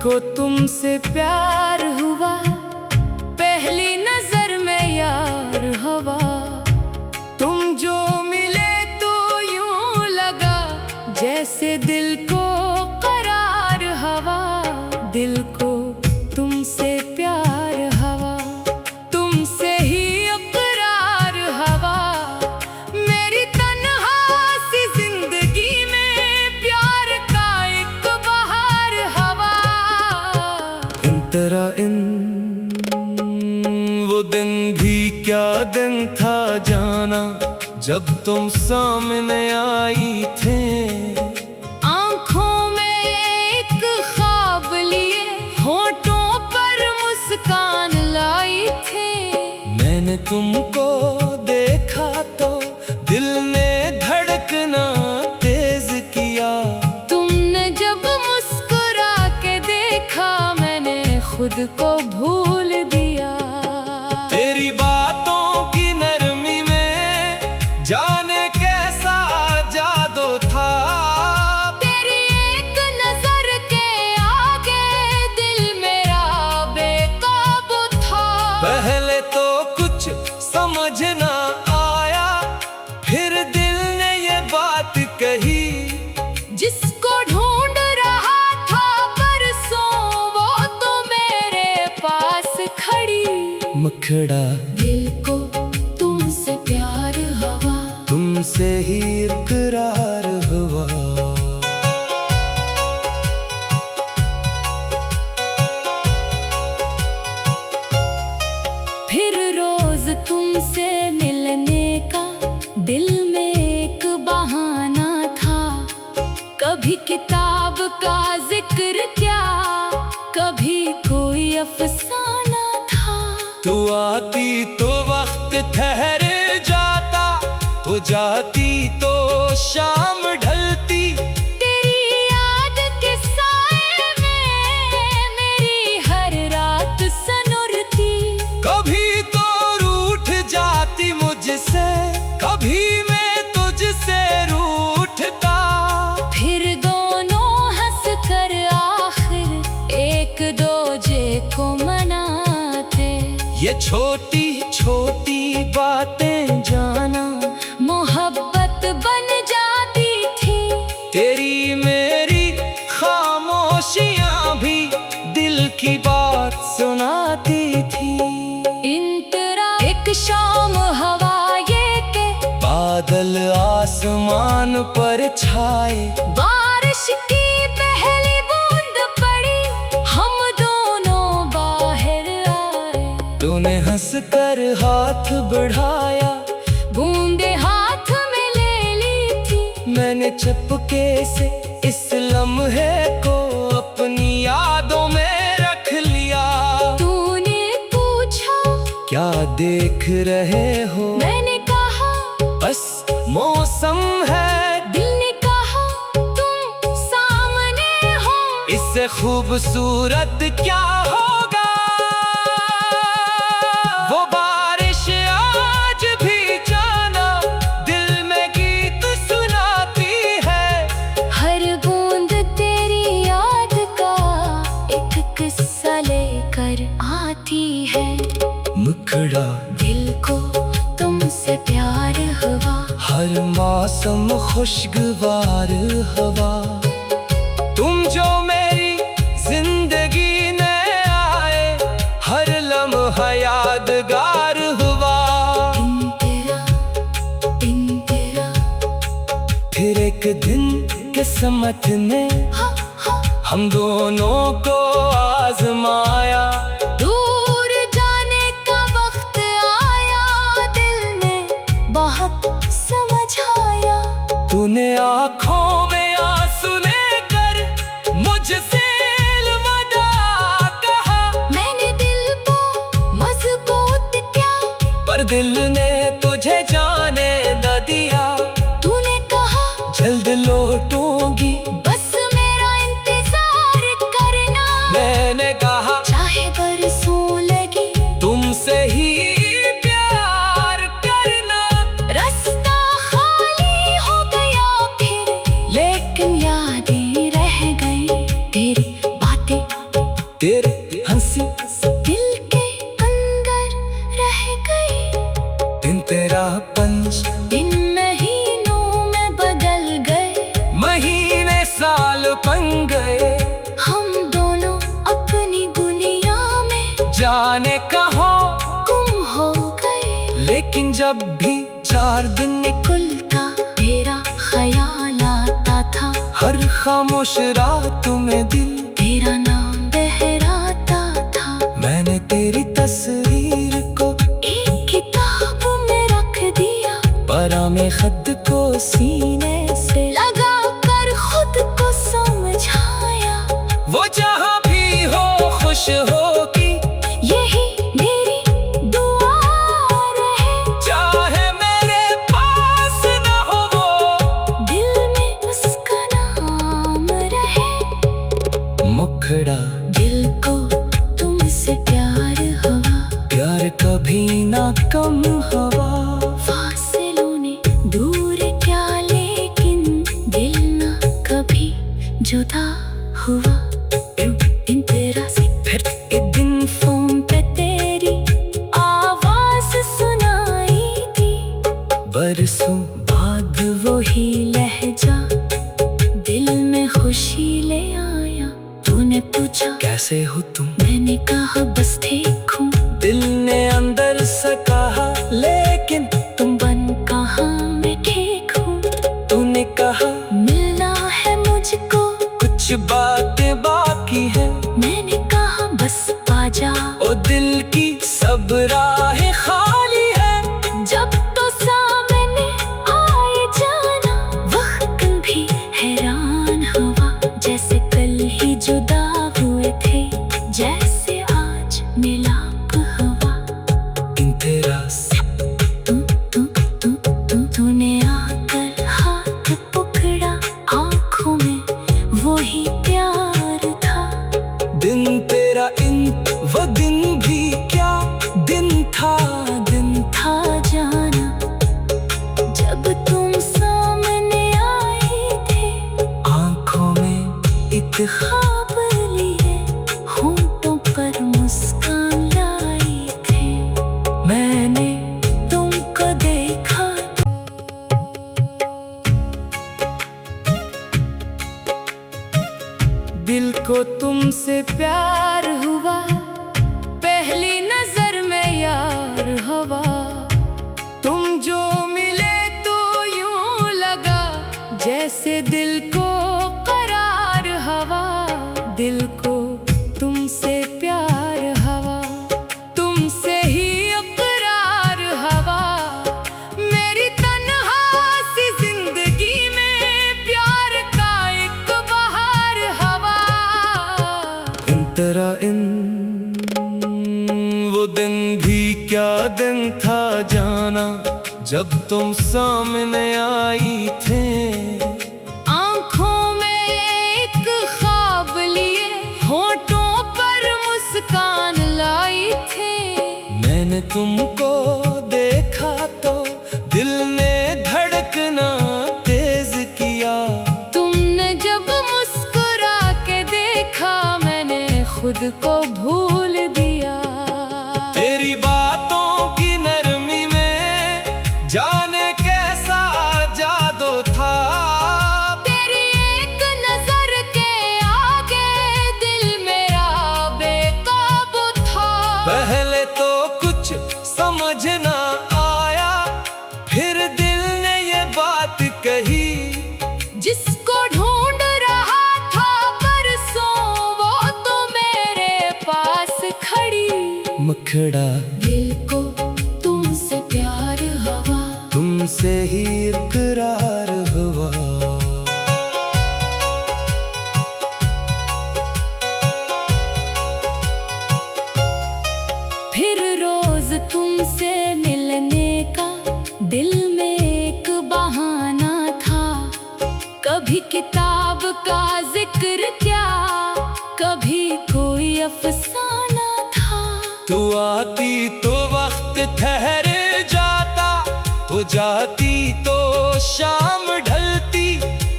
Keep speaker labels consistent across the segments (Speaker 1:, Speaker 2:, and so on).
Speaker 1: को तुमसे प्यार हुआ, पहली नजर में यार हवा। तुम जो मिले तो यूं लगा जैसे दिल को करार हवा। दिल को तुमसे प्यार हवा, तुमसे ही इकरार हवा। मेरी तन्हा सी जिंदगी में प्यार का एक बहार हवा। इन तरह वो दिन भी क्या दिन था जाना, जब तुम सामने आई थे। आंखों में एक ख्वाब लिए, होठों पर मुस्कान लाई थे। मैंने तुमको देखा तो दिल ने धड़कना तेज किया। तुमने जब मुस्कुरा के देखा, मैंने खुद को भूल दिया। तेरी बातों की नरमी में जाने कैसा जादू था। तेरी एक नजर के आगे दिल मेरा बेकाबू था। पहले तो कुछ समझ ना आया, फिर दिल ने ये बात कही। जिसको ढूंढ रहा था परसों, वो तो मेरे पास खड़ी। मुखड़ा दिल को तुमसे प्यार हुआ, तुमसे ही इकरार हुआ। फिर रोज तुमसे मिलने का दिल में एक बहाना था। कभी किताब का जिक्र क्या, कभी कोई अफसाना था। तू आती तो वक्त ठहर जाता, तो जाती तो शाम ढलती। तेरी याद के साए में मेरी हर रात सनुरती। कभी तो रूठ जाती मुझसे, कभी मैं तुझसे रूठता। फिर दोनों हंस कर आखिर एक दूजे को मनाते। ये छोटी छोटी बातें जाना मोहब्बत बन जाती थी। तेरी मेरी खामोशियां भी दिल की बात सुनाती थी। इंतरा एक शाम हवा ये के बादल आसमान पर छाए। बारिश की पहली बूंद पड़ी, हम दोनों बाहर आए। तूने हंसकर हाथ बढ़ाया, बूंदे हाथ में ले ली थी। मैंने चुपके से इस लम्हे को अपनी यादों में रख लिया। तूने पूछा क्या देख रहे हो, मैंने कहा बस मौसम है। दिल ने कहा तुम सामने हो, इससे खूबसूरत क्या होगा। वो बारिश आज भी जाना दिल में गीत सुनाती है। हर बूंद तेरी याद का एक किस्सा लेकर आती है। मुखड़ा दिल को तुमसे प्यार हुआ, हर मौसम खुशगवार हवा। तुम जो मेरी जिंदगी में आए, हर लम्हा यादगार हुआ। फिर एक दिन किस्मत ने हम दोनों को आजमाया। दूर जाने का वक्त आया, दिल ने बहुत समझाया। तूने आँखों में आंसू लेकर मुझसे अलविदा कहा। मैंने दिल को मजबूत किया, पर दिल ने तुझे जाने न दिया। तूने कहा जल्द लौटूंगी, बस मेरा इंतजार करना। मैंने कहा चाहे बरसों लगे, तुमसे ही प्यार करना। रास्ता खाली हो गया फिर, लेकिन यादें रह गई। तेरी बातें जाने कहाँ
Speaker 2: गुम हो गए।
Speaker 1: लेकिन जब भी 4 दिन
Speaker 2: निकलता तेरा ख्याल आता था।
Speaker 1: हर खामोश रात में दिल
Speaker 2: तेरा नाम बहराता था।
Speaker 1: मैंने तेरी तस्वीर को
Speaker 2: एक किताब में रख दिया।
Speaker 1: परा में खत को सीने से
Speaker 2: लगा कर खुद को समझाया।
Speaker 1: वो जहाँ भी हो खुश होगी,
Speaker 2: यही मेरी दुआ रहे।
Speaker 1: चाहे मेरे पास न हो वो,
Speaker 2: दिल में उसका नाम रहे।
Speaker 1: मुखड़ा
Speaker 2: दिल को तुमसे प्यार हुआ।
Speaker 1: प्यार कभी ना कम हवा।
Speaker 2: फासलों ने दूर क्या, लेकिन दिल ना कभी जुदा हुआ। दिन तेरा से
Speaker 1: फिर
Speaker 2: एक दिन फोन पे तेरी आवाज सुनाई थी।
Speaker 1: बरसों
Speaker 2: बाद वही लहजा दिल में खुशी ले आया। तूने पूछा
Speaker 1: कैसे हो तुम,
Speaker 2: मैंने कहा बस ठीक हूँ।
Speaker 1: दिल ने अंदर से कहा लेकिन
Speaker 2: तुम बन कहाँ, मैं ठीक हूँ।
Speaker 1: तूने कहा
Speaker 2: मिलना है मुझको,
Speaker 1: कुछ बातें बाकी है।
Speaker 2: मैंने कहा बस आजा।
Speaker 1: ओ दिल की सब राहें खाली है।
Speaker 2: जब तो सामने आए जाना, वक्त भी हैरान हुआ। जैसे कल ही जुदा हुए थे, जैसे आज मिलाप हुआ।
Speaker 1: इन तेरा
Speaker 2: तूने आकर हाथ पकड़ा, आँखों में वही प्यार था।
Speaker 1: दिन तेरा इन वो दिन भी क्या दिन था।
Speaker 2: दिन था जाना, जब तुम सामने आए थे।
Speaker 1: आंखों में एक
Speaker 2: ख्वाब लिए, होंठों पर मुस्कान लाई थे।
Speaker 1: मैंने
Speaker 2: तुमको देखा,
Speaker 1: दिल को तुमसे प्यार हुआ। पहली नजर में यार हवा। तुम जो मिले तो यूं लगा, जैसे दिल को करार हवा। दिल को तुमसे प्यार हवा, तुमसे ही इकरार हवा। मेरी तन्हा सी जिंदगी में प्यार का एक बहार हवा। इन तेरा इन वो दिन भी क्या दिन था जाना, जब तुम सामने आई थे।
Speaker 2: आँखों में एक ख्वाब लिए, होठों पर मुस्कान लाई थे।
Speaker 1: मैंने तुमको देखा तो दिल ने धड़कना तेज किया।
Speaker 2: तुमने जब मुस्कुरा के देखा, मैंने खुद को भूल दिया।
Speaker 1: तेरी बातों की नरमी में जाने कैसा जादू था।
Speaker 2: तेरी एक नजर के आगे दिल मेरा बेकाबू था।
Speaker 1: पहले तो कुछ समझ ना आया, फिर दिल ने ये बात कही।
Speaker 2: जिसको ढूंढ रहा था परसों, वो तो मेरे पास खड़ी।
Speaker 1: मुखड़ा
Speaker 2: दिल को तुमसे प्यार हुआ।
Speaker 1: तुमसे ही इकरार हुआ।
Speaker 2: फिर रोज तुमसे मिलने का दिल में एक बहाना था। कभी किताब का जिक्र क्या, कभी कोई अफसाना था।
Speaker 1: तू आती तो वक्त ठहर जाता, तो जाती तो शाम ढलती।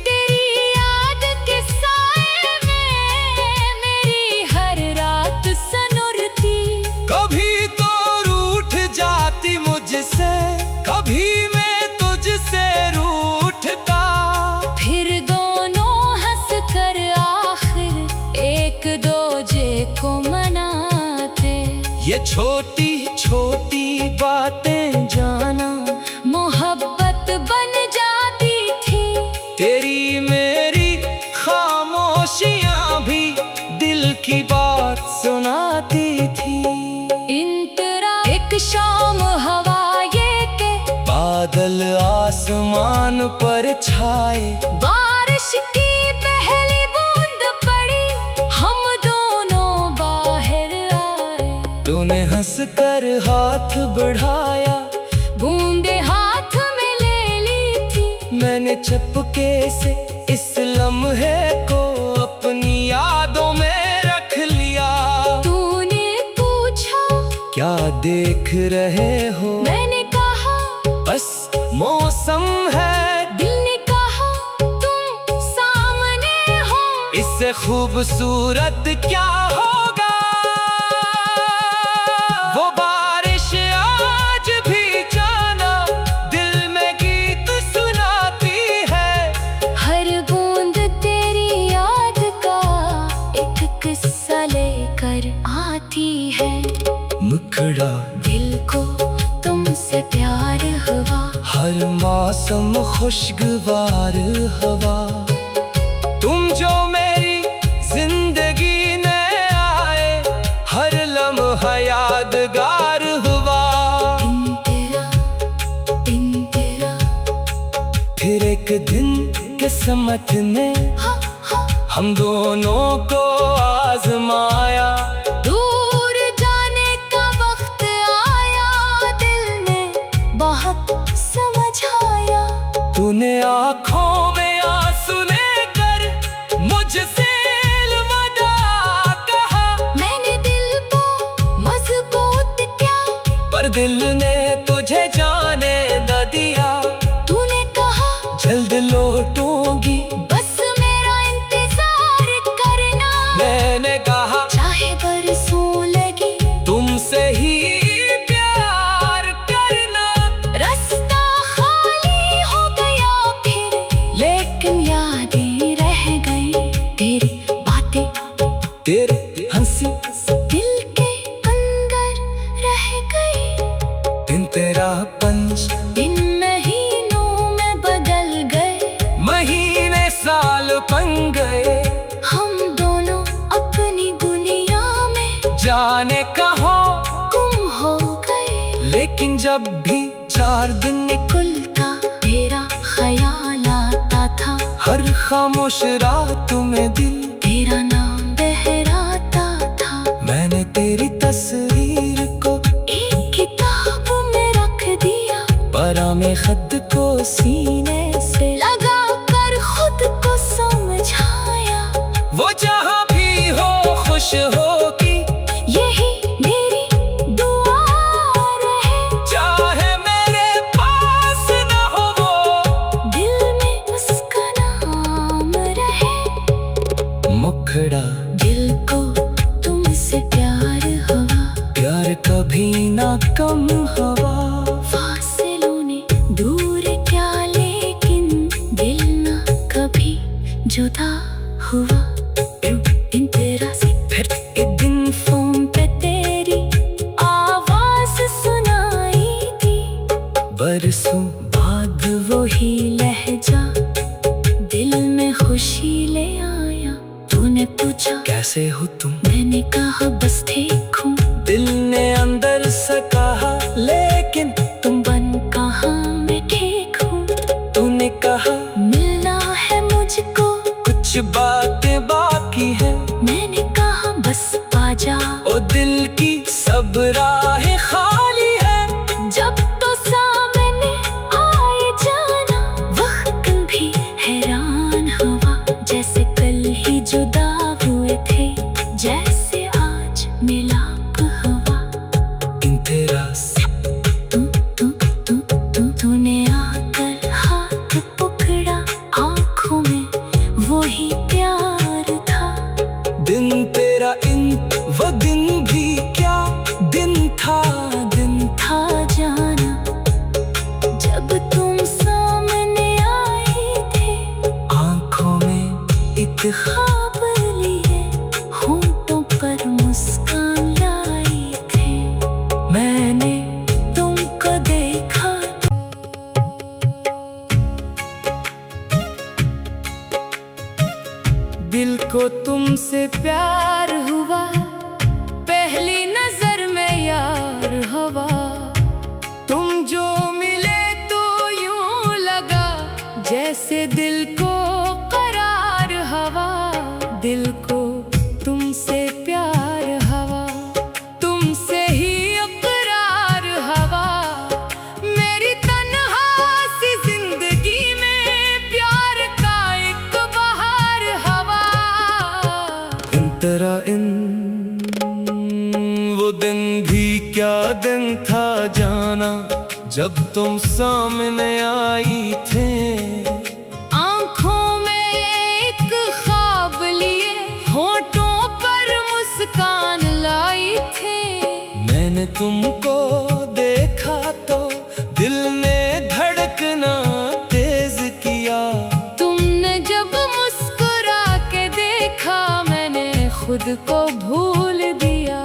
Speaker 2: तेरी याद के साए में मेरी हर रात सनुरती।
Speaker 1: कभी तो रूठ जाती मुझसे, कभी मैं तुझसे रूठता।
Speaker 2: फिर दोनों हंस कर आखिर एक दूजे को मनाते।
Speaker 1: ये छोटी छोटी बातें जाना
Speaker 2: मोहब्बत बन जाती थी।
Speaker 1: तेरी मेरी खामोशियां भी दिल की बात सुनाती थी।
Speaker 2: इंतरा एक शाम हवा ये के
Speaker 1: बादल आसमान पर छाए,
Speaker 2: बारिश की पहली बूंद पड़ी, हम दोनों बाहर आए।
Speaker 1: तूने हंस कर हाथ बढ़ाया,
Speaker 2: बूंदे हाथ में ले ली थी।
Speaker 1: मैंने चुपके से इस लम्हे को अपनी यादों में रख लिया।
Speaker 2: तूने पूछा
Speaker 1: क्या देख रहे हो?
Speaker 2: मैंने कहा
Speaker 1: बस मौसम है।
Speaker 2: दिल ने कहा तुम सामने हो।
Speaker 1: इससे खूबसूरत क्या होगा? वो बारिश आज भी जाना दिल में गीत सुनाती है।
Speaker 2: हर बूंद तेरी याद का एक किस्सा लेकर आती है।
Speaker 1: मुखड़ा
Speaker 2: दिल को तुमसे प्यार हुआ,
Speaker 1: हर मौसम खुशगवार हवा। तुम जो मेरी जिंदगी में आए, हर लम्हा यादगार हुआ।
Speaker 2: तेरा
Speaker 1: फिर एक दिन किस्मत ने
Speaker 2: हा, हा,
Speaker 1: हम दोनों को आजमाया।
Speaker 2: दूर जाने का वक्त आया, दिल ने बहुत समझाया।
Speaker 1: तूने आँखों में आंसू लेकर मुझसे अलविदा कहा।
Speaker 2: मैंने दिल को मजबूत क्या,
Speaker 1: पर दिल ने तुझे जाने न दिया।
Speaker 2: तूने कहा
Speaker 1: जल्द लौटूंगी,
Speaker 2: बस मेरा इंतजार करना।
Speaker 1: मैंने कहा
Speaker 2: चाहे बरसों लगी,
Speaker 1: तुमसे ही प्यार करना।
Speaker 2: रास्ता खाली हो गया फिर, लेकिन यादें रह गई। तेरी बातें
Speaker 1: तेरे हंसी
Speaker 2: दिल के अंदर रह गई।
Speaker 1: दिन तेरा पंच,
Speaker 2: दिन महीनों में बदल गए,
Speaker 1: महीने साल बन गए।
Speaker 2: हम दोनों अपनी दुनिया में
Speaker 1: जाने कहाँ
Speaker 2: गुम हो गए।
Speaker 1: लेकिन जब भी 4 दिन
Speaker 2: निकलता तेरा ख्याल आता था,
Speaker 1: हर खामोश रात में दिल
Speaker 2: तेरा नाम बहराता था।
Speaker 1: मैंने तेरी तस्वीर को
Speaker 2: एक किताब में रख दिया,
Speaker 1: परा में खत को सीने से
Speaker 2: लगा कर खुद को समझाया।
Speaker 1: वो जहाँ भी हो खुश हो कि
Speaker 2: यही मेरी दुआ रहे,
Speaker 1: चाहे मेरे पास न हो वो,
Speaker 2: दिल में उसका नाम रहे।
Speaker 1: मुखड़ा
Speaker 2: दिल को तुमसे प्यार हुआ,
Speaker 1: प्यार कभी ना कम हवा।
Speaker 2: फासलों ने दूर क्या, लेकिन दिल ना कभी जुदा हुआ। दिन तेरा से
Speaker 1: फिर
Speaker 2: एक दिन फोन पे तेरी आवाज सुनाई थी।
Speaker 1: बरसों
Speaker 2: बाद वही लहजा दिल में खुशी ले आया। तूने पूछा
Speaker 1: कैसे हो तुम?
Speaker 2: मैंने कहा बस ठीक हूँ।
Speaker 1: दिल ने अंदर से कहा लेकिन
Speaker 2: तुम बन कहाँ, मैं ठीक हूँ।
Speaker 1: तूने कहा
Speaker 2: मिलना है मुझको,
Speaker 1: कुछ बातें बाकी है।
Speaker 2: मैंने कहा बस आजा।
Speaker 1: ओ दिल की सब राहें खाली है।
Speaker 2: जब तो सामने आए जाना, वक्त भी हैरान हुआ। जैसे कल ही जुदा हुए थे, जैसे आज मिलाप हुआ।
Speaker 1: इन तेरा
Speaker 2: तूने आकर हाथ पकड़ा, आँखों में वही प्यार था।
Speaker 1: दिन तेरा इन वो दिन भी क्या दिन था।
Speaker 2: दिन था जाना, जब तुम सामने आए थे।
Speaker 1: आँखों में एक
Speaker 2: ख्वाब लिए, होंठों पर मुस्कान लाई थे। दिल को तुमसे प्यार हुआ, पहली नजर में यार हवा। तुम जो मिले तो यूं लगा जैसे दिल को करार हवा। दिल को तुमसे प्यार हवा, तुमसे ही इकरार हवा। मेरी तन्हा सी जिंदगी में प्यार का एक बहार हवा।
Speaker 1: इन तरह इन वो दिन भी क्या दिन था जाना, जब तुम सामने आई थे।
Speaker 2: आँखों में एक ख्वाब लिए, होठों पर मुस्कान लाई थे।
Speaker 1: मैंने तुमको देखा तो दिल ने धड़कना तेज किया।
Speaker 2: तुमने जब मुस्कुरा के देखा, मैंने खुद को भूल दिया।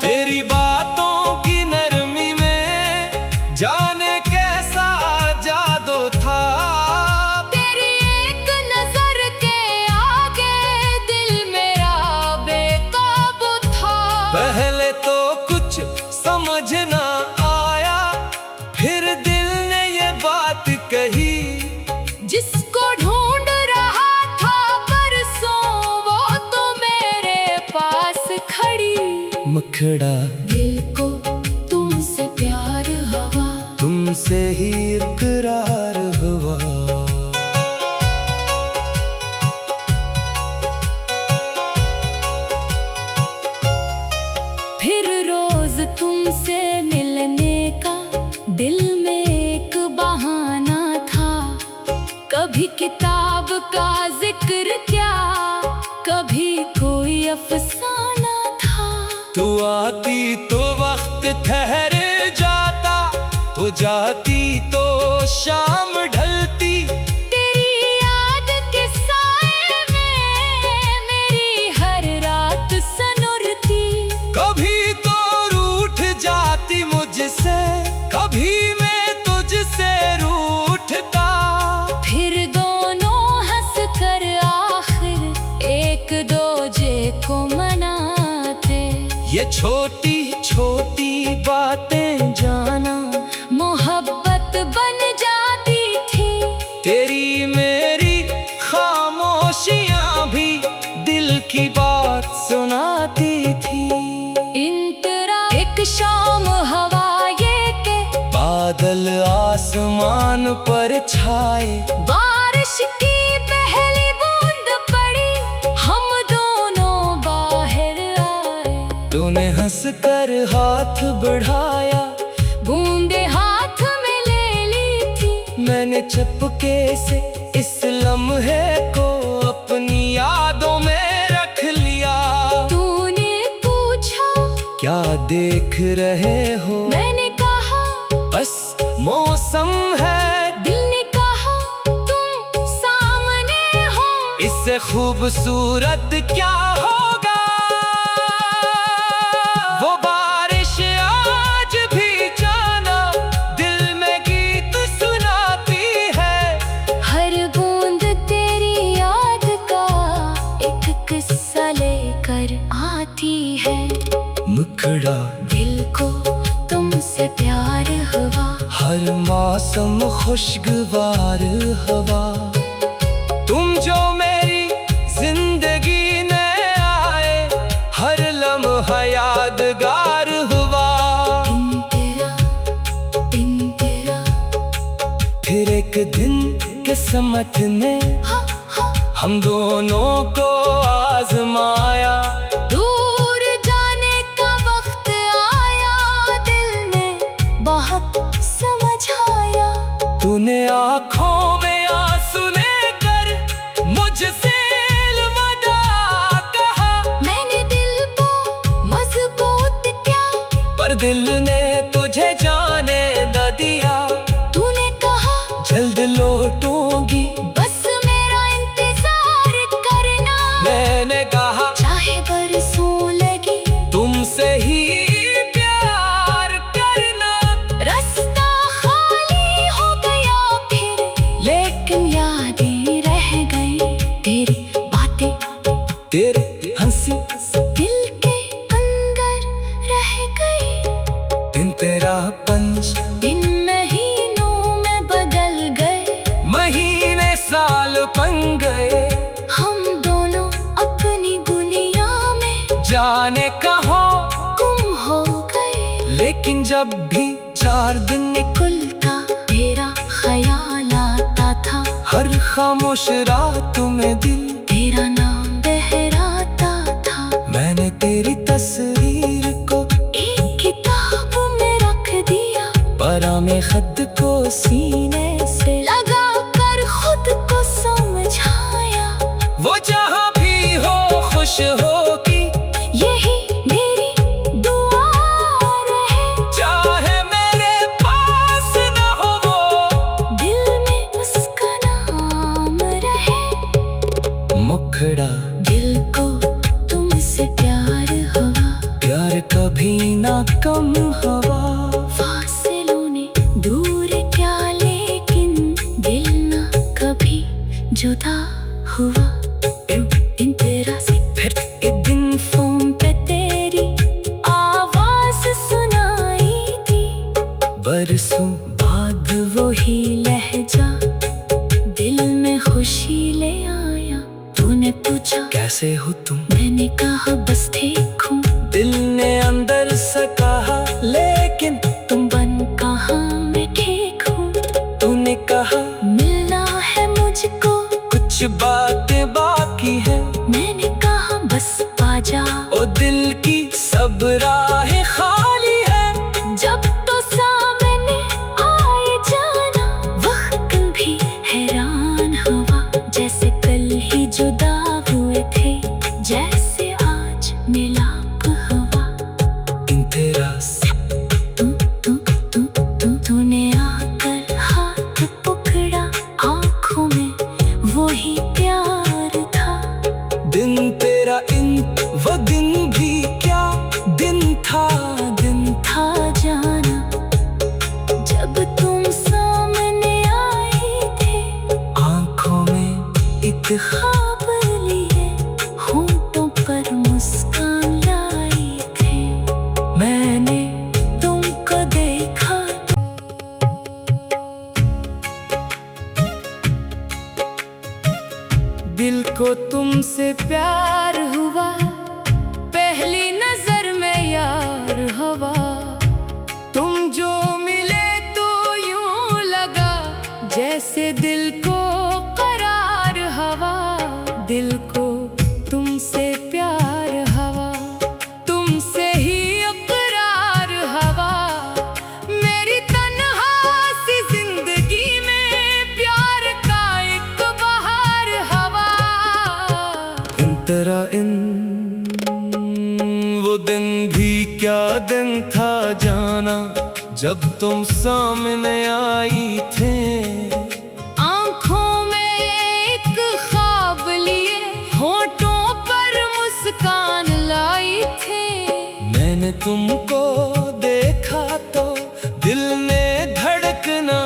Speaker 1: तेरी बातों की नरमी में जाने कैसा जादू था।
Speaker 2: तेरी एक नजर के आगे दिल मेरा बेकाबू था।
Speaker 1: पहले तो कुछ समझ ना आया, फिर दिल ने ये बात कही।
Speaker 2: जिसको ढूंढ रहा था परसों, वो तो मेरे पास खड़ी।
Speaker 1: मुखड़ा
Speaker 2: दिल को तुमसे प्यार हवा,
Speaker 1: तुमसे ही इकरार हुआ।
Speaker 2: फिर रोज तुमसे मिलने का दिल में एक बहाना था। कभी किताब का जिक्र क्या, कभी कोई अफसाना था।
Speaker 1: तू आती तो वक्त ठहर जाता, तो जाती तो शाम ढलती।
Speaker 2: तेरी याद के साए में मेरी हर रात सनुरती।
Speaker 1: कभी तो रूठ जाती मुझसे, कभी मैं तुझसे रूठता।
Speaker 2: फिर दोनों हंस कर आखिर एक दूजे को मनाते।
Speaker 1: ये छोटी छोटी बातें जाना
Speaker 2: मोहब्बत बन जाती थी।
Speaker 1: तेरी मेरी खामोशियां भी दिल की बात सुनाती थी।
Speaker 2: इन तरह एक शाम हवा ये के
Speaker 1: बादल आसमान पर छाए।
Speaker 2: बारिश की पहली बूंद पड़ी, हम दोनों बाहर आए।
Speaker 1: तूने हंस कर हाथ बढ़ाया,
Speaker 2: बूंदे हाथ में ले ली थी।
Speaker 1: मैंने चुपके से इस लम्हे को अपनी यादों में रख लिया।
Speaker 2: तूने पूछा
Speaker 1: क्या देख रहे हो?
Speaker 2: मैंने कहा
Speaker 1: बस मौसम है।
Speaker 2: दिल ने कहा तुम सामने हो।
Speaker 1: इससे खूबसूरत क्या होगा? वो बारिश आज भी जाना दिल में गीत सुनाती है।
Speaker 2: हर बूंद तेरी याद का एक किस्सा लेकर आती है।
Speaker 1: मुखड़ा
Speaker 2: दिल को तुमसे प्यार हुआ,
Speaker 1: हर मौसम खुशगवार हवा। तुम जो मेरी जिंदगी में आए, हर लम्हा यादगार हुआ।
Speaker 2: दिन तेरा
Speaker 1: फिर एक दिन किस्मत ने हम दोनों को आजमाया।
Speaker 2: दूर जाने का वक्त आया, दिल ने बहुत समझाया।
Speaker 1: तूने आँखों में आंसू लेकर मुझसे अलविदा कहा।
Speaker 2: मैंने दिल को मजबूत किया,
Speaker 1: पर दिल ने तुझे जाने न दिया।
Speaker 2: तूने कहा
Speaker 1: जल्द लौटूंगी,
Speaker 2: बस मेरा इंतजार करना।
Speaker 1: मैंने कहा
Speaker 2: चाहे बरसों लगे
Speaker 1: तुमसे ही प्यार करना।
Speaker 2: रास्ता खाली हो गया फिर, लेकिन यादें रह गई। तेरी बातें
Speaker 1: साल बन गए
Speaker 2: हम दोनों अपनी दुनिया में
Speaker 1: जाने कहाँ
Speaker 2: गुम हो गए।
Speaker 1: लेकिन जब भी 4 दिन
Speaker 2: निकलता तेरा ख्याल आता था,
Speaker 1: हर खामोश रात में दिल
Speaker 2: तेरा नाम बहराता था।
Speaker 1: मैंने तेरी तस्वीर को
Speaker 2: एक किताब में रख दिया,
Speaker 1: परा में खत को सीने
Speaker 2: से लगा कर खुद को समझाया।
Speaker 1: वो जहाँ भी हो खुश हो कि
Speaker 2: यही मेरी दुआ रहे,
Speaker 1: चाहे मेरे पास न हो वो
Speaker 2: दिल में उसका नाम रहे।
Speaker 1: मुखड़ा
Speaker 2: दिल को तुमसे प्यार हुआ,
Speaker 1: प्यार कभी ना कम हवा।
Speaker 2: फासलों ने दूर क्या लेकिन दिल ना कभी जुदा हुआ। दिन तेरा से
Speaker 1: फिर
Speaker 2: एक दिन फोन पे तेरी आवाज सुनाई थी,
Speaker 1: बरसों
Speaker 2: बाद वही लहजा दिल में खुशी ले आया। तूने पूछा
Speaker 1: कैसे हो तुम,
Speaker 2: मैंने कहा बस ठीक हूँ।
Speaker 1: दिल ने अंदर से कहा लेकिन
Speaker 2: तुम बन कहाँ मैं ठीक हूँ।
Speaker 1: तूने कहा
Speaker 2: मिलना है मुझको,
Speaker 1: कुछ बातें बाकी है।
Speaker 2: मैंने कहा बस आजा,
Speaker 1: ओ दिल की सब राहें खाली है।
Speaker 2: जब तो सामने आए जाना, वक्त भी हैरान हुआ। जैसे कल ही जुदा हुए थे, जैसे आज मिलाप हुआ।
Speaker 1: इन तेरा
Speaker 2: तूने आकर हाथ पकड़ा, आँखों में वही प्यार था।
Speaker 1: दिन तेरा इन वो दिन भी क्या दिन था, दिन
Speaker 2: था जाना जब तुम सामने आए थे,
Speaker 1: आंखों में एक
Speaker 2: ख्वाब लिए होंठों पर मुस्कान लाई थे।
Speaker 1: मैंने
Speaker 2: तुमको देखा
Speaker 1: दिल को तुमसे प्यार हुआ,
Speaker 2: पहली नजर में यार हवा।
Speaker 1: तुम जो मिले तो यूं लगा
Speaker 2: जैसे दिल को करार हवा,
Speaker 1: दिल को तुमसे प्यार हवा,
Speaker 2: तुमसे ही इकरार हवा। मेरी तन्हा सी जिंदगी में प्यार का एक बहार हवा।
Speaker 1: इन तेरा इन वो दिन भी क्या दिन था जाना, जब तुम सामने आई थे।
Speaker 2: आँखों में एक ख्वाब लिए होठों पर मुस्कान लाई थे।
Speaker 1: मैंने तुमको देखा तो दिल ने धड़कना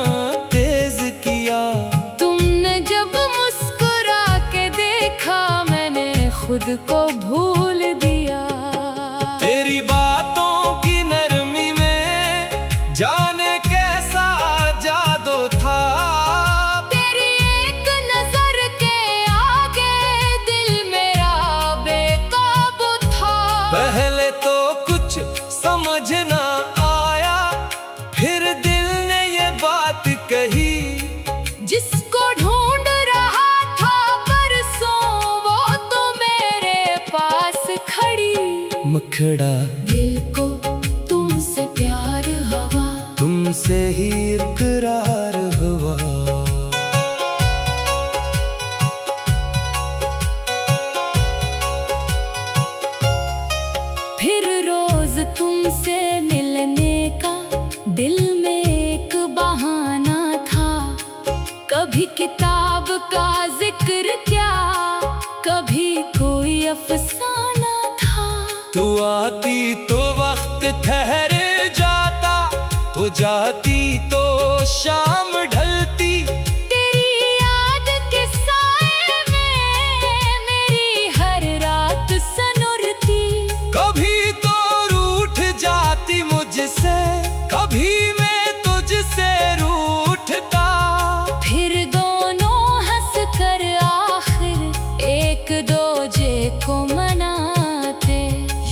Speaker 1: तेज किया।
Speaker 2: तुमने जब मुस्कुरा के देखा, मैंने खुद को भूल दिया।
Speaker 1: तेरी बातों की नरमी में जाने कैसा जादू था।
Speaker 2: तेरी एक नजर के आगे दिल मेरा बेकाबू था।
Speaker 1: पहले तो कुछ समझ ना आया, फिर दिल ने ये बात कही।
Speaker 2: जिसको ढूंढ रहा था बरसों, वो तो मेरे पास खड़ी।
Speaker 1: मुखड़ा
Speaker 2: दिल को तुमसे प्यार हुआ,
Speaker 1: तुमसे ही इकरार हुआ।
Speaker 2: फिर रोज तुमसे मिलने का दिल में एक बहाना था। कभी किताब का जिक्र क्या, कभी कोई अफसाना था।
Speaker 1: तू आती तो वक्त ठहर जाता, तो जाती तो शाम ढलती।
Speaker 2: तेरी याद के साए में मेरी हर रात सनुरती।
Speaker 1: कभी तो रूठ जाती मुझसे, कभी मैं तुझसे रूठता।
Speaker 2: फिर दोनों हंस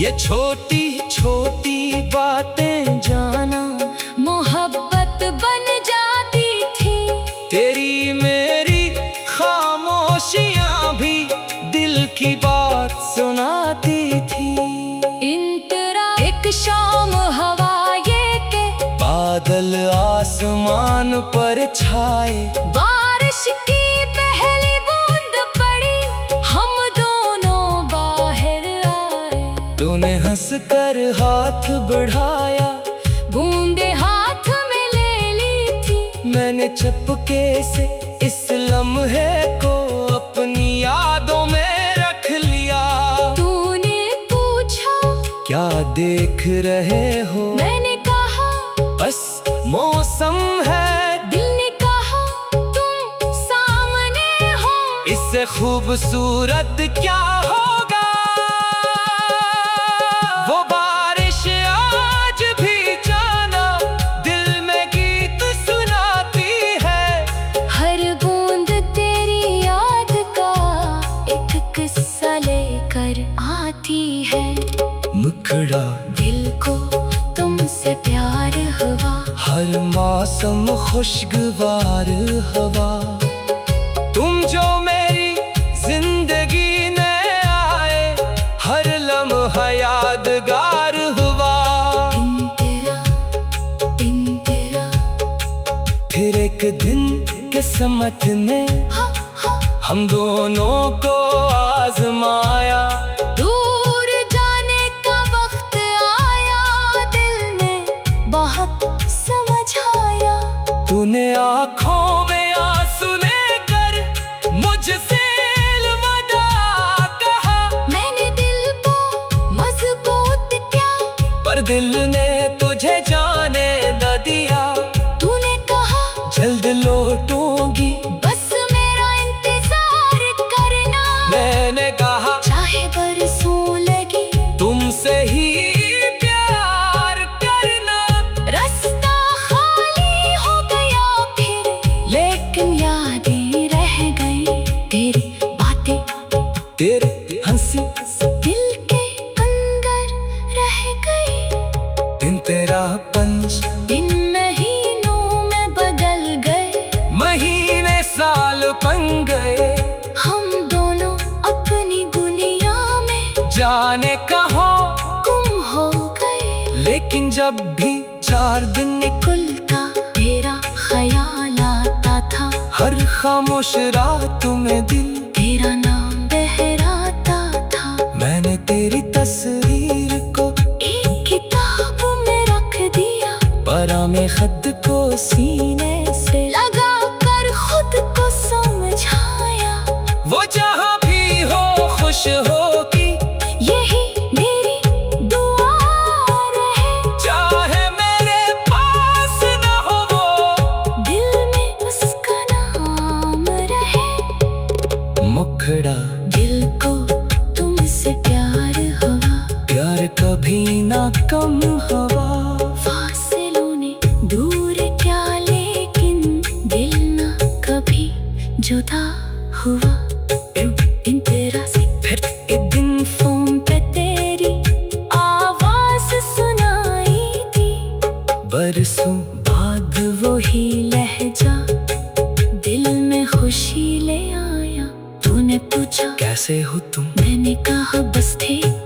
Speaker 1: ये छोटी छोटी बातें जाना
Speaker 2: मोहब्बत बन जाती थी।
Speaker 1: तेरी मेरी खामोशियां भी दिल की बात सुनाती थी।
Speaker 2: इंतरा एक शाम हवा ये के
Speaker 1: बादल आसमान पर छाए,
Speaker 2: बारिश की पहली बूंद पड़ी, हम दोनों बाहर आए।
Speaker 1: तूने हंसकर हाथ बढ़ाया,
Speaker 2: बूंदे हाथ में ले ली थी।
Speaker 1: मैंने चुपके से इस लम्हे को अपनी यादों में रख लिया।
Speaker 2: तूने पूछा
Speaker 1: क्या देख रहे हो?
Speaker 2: मैंने कहा
Speaker 1: बस मौसम है।
Speaker 2: दिल ने कहा तुम सामने हो।
Speaker 1: इससे खूबसूरत क्या होगा? वो बारिश आज भी जाना दिल में गीत सुनाती है।
Speaker 2: हर बूंद तेरी याद का एक किस्सा लेकर आती है।
Speaker 1: मुखड़ा
Speaker 2: दिल को तुमसे प्यार हुआ,
Speaker 1: हर मौसम खुशगवार हवा। तुम जो मेरी जिंदगी में आए, हर लम्हा यादगार हुआ।
Speaker 2: दिन तेरा
Speaker 1: फिर एक दिन किस्मत ने
Speaker 2: हाँ हाँ
Speaker 1: हम दोनों को आजमाया।
Speaker 2: दूर जाने का वक्त आया, दिल ने बहुत समझाया।
Speaker 1: तूने आँखों में आंसू लेकर मुझसे अलविदा कहा।
Speaker 2: मैंने दिल को मजबूत किया,
Speaker 1: पर दिल ने तुझे जाने न दिया।
Speaker 2: तूने कहा
Speaker 1: जल्द लौटूंगी,
Speaker 2: बस मेरा इंतजार करना।
Speaker 1: मैंने कहा
Speaker 2: चाहे बरसों लगे
Speaker 1: तुमसे ही प्यार करना।
Speaker 2: रास्ता खाली हो गया फिर, लेकिन यादें रह गई। तेरी बातें
Speaker 1: तेरी हंसी
Speaker 2: दिल के अंदर रह गई।
Speaker 1: दिन तेरा पंच
Speaker 2: दिन महीनों में बदल गए,
Speaker 1: महीने साल बन गए।
Speaker 2: हम दोनों अपनी दुनिया में
Speaker 1: जाने कहाँ
Speaker 2: गुम हो गए।
Speaker 1: लेकिन जब भी 4 दिन
Speaker 2: निकलता तेरा ख्याल आता था,
Speaker 1: हर खामोश रात में दिल
Speaker 2: तेरा नाम बहराता था।
Speaker 1: मैंने तेरी तस्वीर को
Speaker 2: एक किताब में रख दिया,
Speaker 1: परा में खत को सीने से
Speaker 2: लगा कर खुद को समझाया।
Speaker 1: वो जहाँ भी हो खुश होगी,
Speaker 2: यही मेरी दुआ रहे।
Speaker 1: चाहे मेरे पास न हो वो,
Speaker 2: दिल में उसका नाम रहे।
Speaker 1: मुखड़ा
Speaker 2: दिल को तुमसे प्यार हुआ,
Speaker 1: प्यार कभी ना कम हवा।
Speaker 2: फासलों ने दूर क्या, लेकिन दिल ना कभी जुदा हुआ। दिन तेरा से
Speaker 1: फिर
Speaker 2: एक दिन फोन पे तेरी आवाज सुनाई थी।
Speaker 1: बरसों
Speaker 2: बाद वही लहजा दिल में खुशी ले आया। तूने पूछा
Speaker 1: कैसे हो तुम?
Speaker 2: मैंने कहा बस ठीक